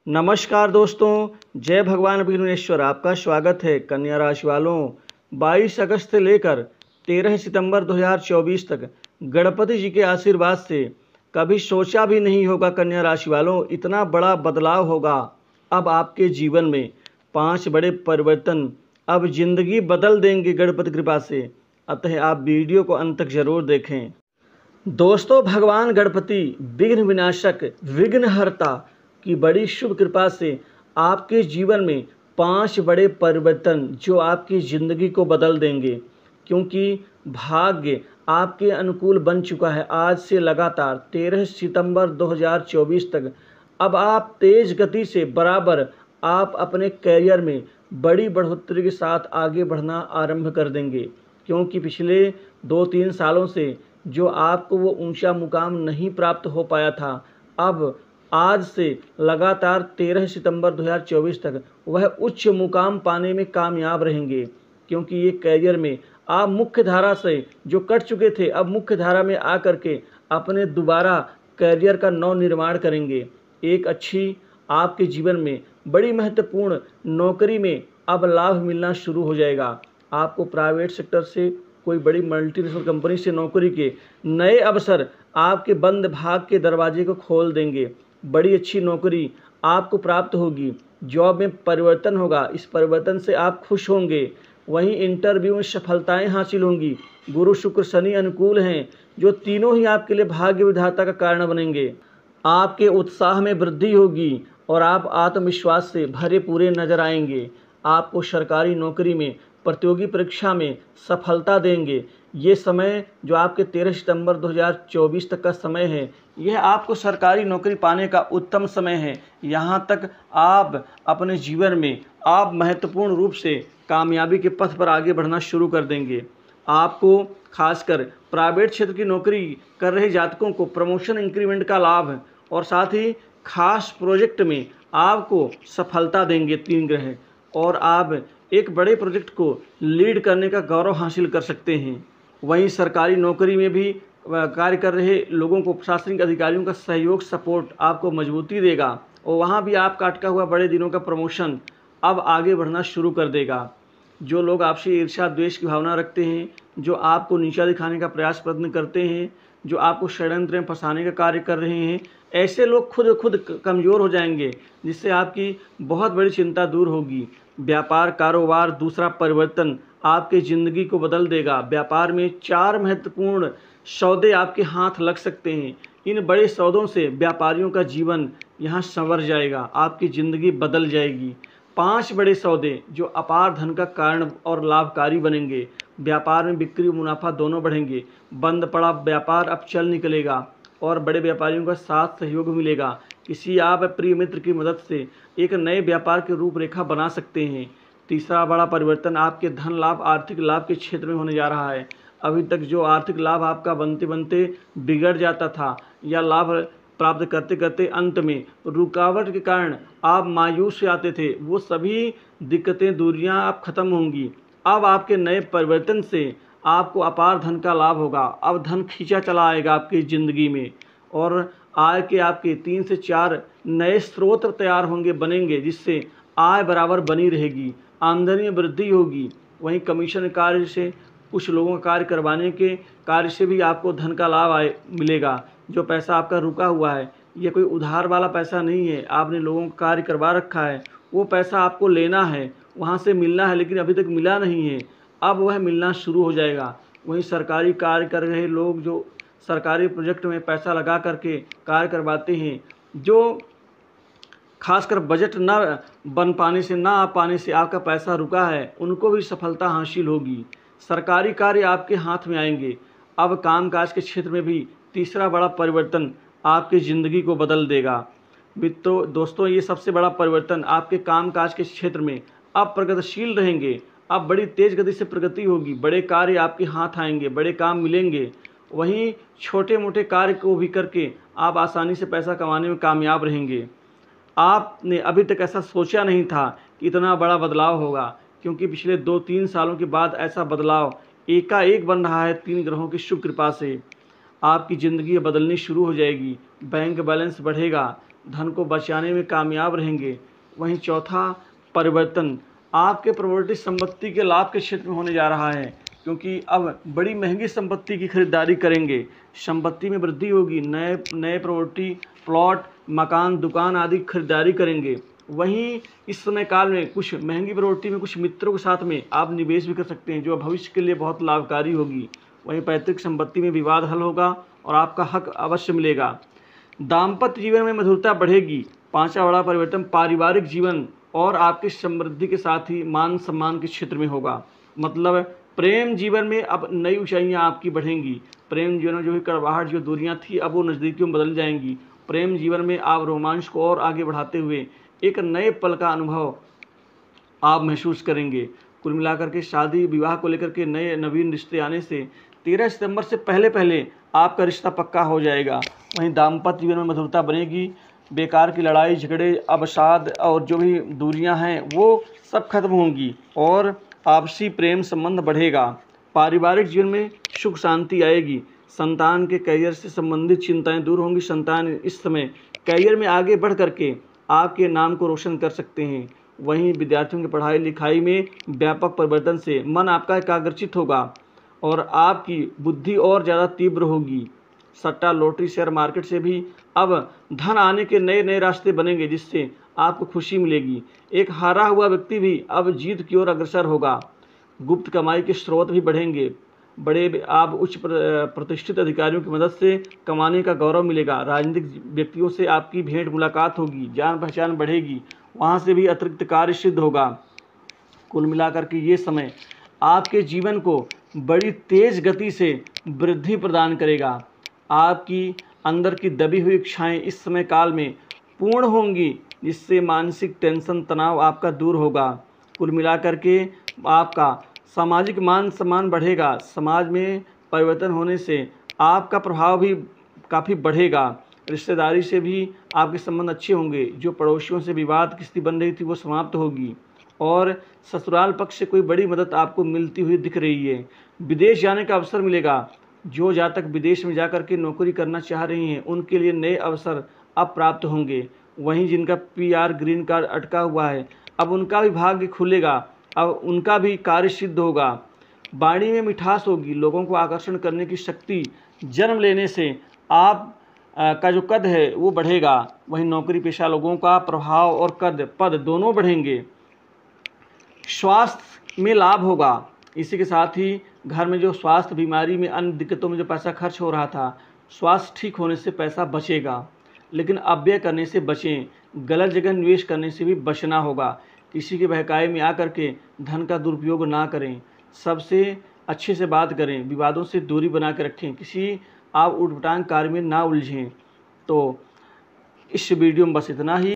नमस्कार दोस्तों, जय भगवान विघ्नेश्वर। आपका स्वागत है। कन्या राशि वालों, 22 अगस्त से लेकर 13 सितंबर 2024 तक गणपति जी के आशीर्वाद से कभी सोचा भी नहीं होगा कन्या राशि वालों, इतना बड़ा बदलाव होगा। अब आपके जीवन में 5 बड़े परिवर्तन अब जिंदगी बदल देंगे गणपति कृपा से। अतः आप वीडियो को अंत तक जरूर देखें। दोस्तों, भगवान गणपति विघ्न विनाशक, विघ्नहर्ता की बड़ी शुभ कृपा से आपके जीवन में 5 बड़े परिवर्तन जो आपकी ज़िंदगी को बदल देंगे, क्योंकि भाग्य आपके अनुकूल बन चुका है। आज से लगातार 13 सितंबर 2024 तक अब आप तेज़ गति से बराबर आप अपने करियर में बड़ी बढ़ोतरी के साथ आगे बढ़ना आरंभ कर देंगे, क्योंकि पिछले 2-3 सालों से जो आपको वो ऊंचा मुकाम नहीं प्राप्त हो पाया था, अब आज से लगातार 13 सितंबर 2024 तक वह उच्च मुकाम पाने में कामयाब रहेंगे, क्योंकि ये करियर में आप मुख्य धारा से जो कट चुके थे, अब मुख्य धारा में आकर के अपने दोबारा करियर का नव निर्माण करेंगे। एक अच्छी आपके जीवन में बड़ी महत्वपूर्ण नौकरी में अब लाभ मिलना शुरू हो जाएगा। आपको प्राइवेट सेक्टर से कोई बड़ी मल्टीनेशनल कंपनी से नौकरी के नए अवसर आपके बंद भाग के दरवाजे को खोल देंगे। बड़ी अच्छी नौकरी आपको प्राप्त होगी। जॉब में परिवर्तन होगा, इस परिवर्तन से आप खुश होंगे। वहीं इंटरव्यू में सफलताएं हासिल होंगी। गुरु शुक्र शनि अनुकूल हैं, जो तीनों ही आपके लिए भाग्य विधाता का कारण बनेंगे। आपके उत्साह में वृद्धि होगी और आप आत्मविश्वास से भरे पूरे नजर आएंगे। आपको सरकारी नौकरी में प्रतियोगी परीक्षा में सफलता देंगे। ये समय जो आपके 13 सितंबर 2024 तक का समय है, यह आपको सरकारी नौकरी पाने का उत्तम समय है। यहाँ तक आप अपने जीवन में आप महत्वपूर्ण रूप से कामयाबी के पथ पर आगे बढ़ना शुरू कर देंगे। आपको खासकर प्राइवेट क्षेत्र की नौकरी कर रहे जातकों को प्रमोशन इंक्रीमेंट का लाभ और साथ ही खास प्रोजेक्ट में आपको सफलता देंगे 3 ग्रह, और आप एक बड़े प्रोजेक्ट को लीड करने का गौरव हासिल कर सकते हैं। वहीं सरकारी नौकरी में भी कार्य कर रहे लोगों को प्रशासनिक अधिकारियों का सहयोग सपोर्ट आपको मजबूती देगा, और वहाँ भी आपका अटका हुआ बड़े दिनों का प्रमोशन अब आगे बढ़ना शुरू कर देगा। जो लोग आपसे ईर्ष्या द्वेष की भावना रखते हैं, जो आपको नीचा दिखाने का प्रयास प्रयत्न करते हैं, जो आपको षड्यंत्र में फंसाने का कार्य कर रहे हैं, ऐसे लोग खुद कमज़ोर हो जाएंगे, जिससे आपकी बहुत बड़ी चिंता दूर होगी। व्यापार कारोबार दूसरा परिवर्तन आपके ज़िंदगी को बदल देगा। व्यापार में 4 महत्वपूर्ण सौदे आपके हाथ लग सकते हैं। इन बड़े सौदों से व्यापारियों का जीवन यहाँ संवर जाएगा, आपकी ज़िंदगी बदल जाएगी। 5 बड़े सौदे जो अपार धन का कारण और लाभकारी बनेंगे। व्यापार में बिक्री और मुनाफा दोनों बढ़ेंगे। बंद पड़ा व्यापार अब चल निकलेगा और बड़े व्यापारियों का साथ सहयोग मिलेगा। किसी आप प्रिय मित्र की मदद से एक नए व्यापार की रूपरेखा बना सकते हैं। तीसरा बड़ा परिवर्तन आपके धन लाभ आर्थिक लाभ के क्षेत्र में होने जा रहा है। अभी तक जो आर्थिक लाभ आपका बनते बनते बिगड़ जाता था, या लाभ प्राप्त करते करते अंत में रुकावट के कारण आप मायूस से आते थे, वो सभी दिक्कतें दूरियां अब खत्म होंगी। अब आपके नए परिवर्तन से आपको अपार धन का लाभ होगा। अब धन खींचा चला आएगा आपकी ज़िंदगी में, और आय के आपके 3 से 4 नए स्रोत तैयार होंगे, बनेंगे, जिससे आय बराबर बनी रहेगी। आमदनी में वृद्धि होगी। वहीं कमीशन कार्य से कुछ लोगों का कार्य करवाने के कार्य से भी आपको धन का लाभ मिलेगा। जो पैसा आपका रुका हुआ है, ये कोई उधार वाला पैसा नहीं है। आपने लोगों का कार्य करवा रखा है, वो पैसा आपको लेना है, वहाँ से मिलना है, लेकिन अभी तक मिला नहीं है। अब वह मिलना शुरू हो जाएगा। वहीं सरकारी कार्य कर रहे लोग जो सरकारी प्रोजेक्ट में पैसा लगा करके कार्य करवाते हैं, जो खासकर बजट न बन पाने से, ना आ पाने से आपका पैसा रुका है, उनको भी सफलता हासिल होगी। सरकारी कार्य आपके हाथ में आएंगे। अब कामकाज के क्षेत्र में भी तीसरा बड़ा परिवर्तन आपकी ज़िंदगी को बदल देगा। मित्रों, दोस्तों, ये सबसे बड़ा परिवर्तन आपके कामकाज के क्षेत्र में आप प्रगतिशील रहेंगे। अब बड़ी तेज़ गति से प्रगति होगी। बड़े कार्य आपके हाथ आएंगे, बड़े काम मिलेंगे। वहीं छोटे मोटे कार्य को भी करके आप आसानी से पैसा कमाने में कामयाब रहेंगे। आपने अभी तक ऐसा सोचा नहीं था कि इतना बड़ा बदलाव होगा, क्योंकि पिछले 2-3 सालों के बाद ऐसा बदलाव एकाएक बन रहा है। 3 ग्रहों की शुभ कृपा से आपकी ज़िंदगी बदलनी शुरू हो जाएगी। बैंक बैलेंस बढ़ेगा, धन को बचाने में कामयाब रहेंगे। वहीं चौथा परिवर्तन आपके प्रॉपर्टी संपत्ति के लाभ के क्षेत्र में होने जा रहा है, क्योंकि अब बड़ी महंगी संपत्ति की खरीदारी करेंगे। संपत्ति में वृद्धि होगी, नए प्रॉपर्टी, प्लॉट, मकान, दुकान आदि खरीदारी करेंगे। वहीं इस समय काल में कुछ महंगी प्रॉपर्टी में कुछ मित्रों के साथ में आप निवेश भी कर सकते हैं, जो भविष्य के लिए बहुत लाभकारी होगी। वहीं पैतृक संपत्ति में विवाद हल होगा और आपका हक अवश्य मिलेगा। दाम्पत्य जीवन में मधुरता बढ़ेगी। पांचवा बड़ा परिवर्तन पारिवारिक जीवन और आपकी समृद्धि के साथ ही मान सम्मान के क्षेत्र में होगा। मतलब प्रेम जीवन में अब नई ऊंचाइयां आपकी बढ़ेंगी। प्रेम जीवन में जो भी कड़वाहट, जो दूरियां थी, अब वो नज़दीकियों में बदल जाएंगी। प्रेम जीवन में आप रोमांच को और आगे बढ़ाते हुए एक नए पल का अनुभव आप महसूस करेंगे। कुल मिलाकर के शादी विवाह को लेकर के नए नवीन रिश्ते आने से 13 सितंबर से पहले आपका रिश्ता पक्का हो जाएगा। वहीं दाम्पत्य जीवन में मधुरता बनेगी। बेकार की लड़ाई झगड़े, अवसाद और जो भी दूरियां हैं वो सब खत्म होंगी और आपसी प्रेम संबंध बढ़ेगा। पारिवारिक जीवन में सुख शांति आएगी। संतान के करियर से संबंधित चिंताएं दूर होंगी। संतान इस समय करियर में आगे बढ़ करके आपके नाम को रोशन कर सकते हैं। वहीं विद्यार्थियों की पढ़ाई लिखाई में व्यापक परिवर्तन से मन आपका एकाग्रचित होगा और आपकी बुद्धि और ज़्यादा तीव्र होगी। सट्टा, लॉटरी, शेयर मार्केट से भी अब धन आने के नए नए रास्ते बनेंगे, जिससे आपको खुशी मिलेगी। एक हारा हुआ व्यक्ति भी अब जीत की ओर अग्रसर होगा। गुप्त कमाई के स्रोत भी बढ़ेंगे। आप उच्च प्रतिष्ठित अधिकारियों की मदद से कमाने का गौरव मिलेगा। राजनीतिक व्यक्तियों से आपकी भेंट मुलाकात होगी, जान पहचान बढ़ेगी, वहाँ से भी अतिरिक्त कार्य सिद्ध होगा। कुल मिलाकर के ये समय आपके जीवन को बड़ी तेज गति से वृद्धि प्रदान करेगा। आपकी अंदर की दबी हुई इच्छाएं इस समय काल में पूर्ण होंगी, जिससे मानसिक टेंशन, तनाव आपका दूर होगा। कुल मिलाकर के आपका सामाजिक मान सम्मान बढ़ेगा। समाज में परिवर्तन होने से आपका प्रभाव भी काफ़ी बढ़ेगा। रिश्तेदारी से भी आपके संबंध अच्छे होंगे। जो पड़ोसियों से विवाद की स्थिति बन रही थी वो समाप्त होगी और ससुराल पक्ष से कोई बड़ी मदद आपको मिलती हुई दिख रही है। विदेश जाने का अवसर मिलेगा। जो जातक विदेश में जाकर के नौकरी करना चाह रही हैं उनके लिए नए अवसर अब प्राप्त होंगे। वहीं जिनका PR ग्रीन कार्ड अटका हुआ है, अब उनका भी भाग्य खुलेगा, अब उनका भी कार्य सिद्ध होगा। वाणी में मिठास होगी। लोगों को आकर्षण करने की शक्ति जन्म लेने से आप का जो कद है वो बढ़ेगा। वहीं नौकरी पेशा लोगों का प्रभाव और पद दोनों बढ़ेंगे। स्वास्थ्य में लाभ होगा। इसी के साथ ही घर में जो स्वास्थ्य, बीमारी में, अन्य दिक्कतों में जो पैसा खर्च हो रहा था, स्वास्थ्य ठीक होने से पैसा बचेगा। लेकिन अपव्यय करने से बचें। गलत जगह निवेश करने से भी बचना होगा। किसी के बहकावे में आकर के धन का दुरुपयोग ना करें। सबसे अच्छे से बात करें। विवादों से दूरी बना के रखें। किसी आप उटपटांग कार्य में ना उलझें। तो इस वीडियो में बस इतना ही।